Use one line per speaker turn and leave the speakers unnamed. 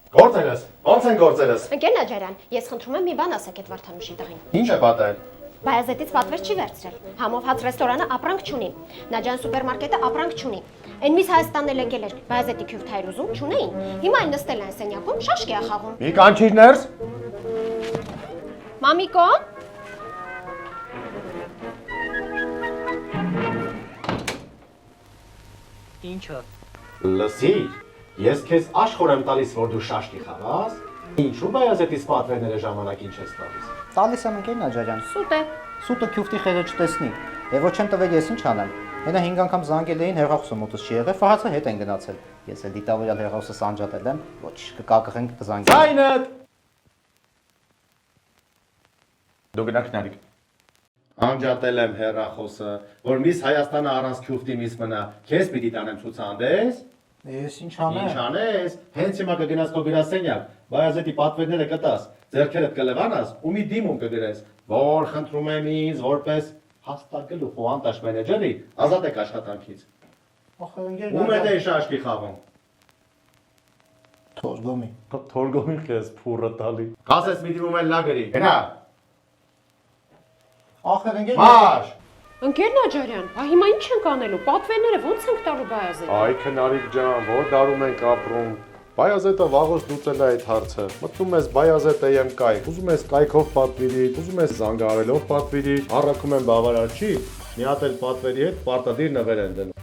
Գործերս, ո՞նց են գործերս։
Ընկեր Նաջարյան, ես խնդրում եմ մի բան ասեք այդ Վարդանուշի տղին։
Ինչ է պատահել։
Բայազետից պատվեր չի վերցրել։ Համով հաց ռեստորանը ապրանք չունի։ Նաջան սուպերմարկետը ապրանք չունի։ Այն միս Հայաստանն եկել էր, Բայազետի քյուրթայր ուզում չունեին։ Հիմա այն նստել են սենյակում, շաշկի է խաղում։
Մի կանչիր ներս։
Մամիկո։
Ինչը։
Լսիր, ես քեզ աշխոր եմ տալիս, որ դու շաշկի խաղաս։ Ինչու Բայազետից պատվերները ժամանակին չես տալիս։
Տալիս եմ ընկեր Նաջարյան։
Սուտ է։
Սուտը քյուֆտի խեղը չտեսնի։ Եվ ոչ չեմ տվել ես ինչ անեմ։ Հենա 5 անգամ զանգել էին հերախոսը մոտս չի եղել, ֆահացը հետ են գնացել։ Ես էլ դիտավորյալ հերախոսը սանջատել եմ, ոչ կկակղենք կզանգել։
Ձայնդ։ Դու գնաք նարիք։ Անջատել եմ հերախոսը, որ միս Հայաստանը առանց քյուֆտի միս մնա, քեզ պիտի տանեմ ցուցահանդես։
Ես ինչ
Ինչ
անեմ։
անես, հենց հիմա կգնաս քո գրասենյակ, Բայազետի պատվերները կտաս, ձեռքերդ կլվանաս ու մի դիմում կգրես, որ խնդրում եմ ինձ որպես հաստատգլուխ ու անտաշ մենեջերի ազատեք աշխատանքից։
Ախր ընկեր
Ում է դե շաշկի խաղում։
Թորգոմի։
Թորգոմի քեզ փուրը տալի։ Կասես մի դիմում էլ լա գրի։ Գնա։
Ախր ընկեր
Մարշ։
Ընկեր Նաջարյան, բա հիմա ինչ ենք անելու։ Պատվերները ո՞նց ենք տալու Բայազետին։
Այ քնարիք ջան, որ դարում ենք ապրում։ Բայազետը վաղուց լուծել է այդ հարցը։ Մտնում ես Բայազետը եմ կայք, ուզում ես կայքով պատվիրի, ուզում ես զանգարելով պատվիրի, առաքում են բավարար չի, մի հատ էլ պատվերի հետ պարտադիր նվեր են դնում։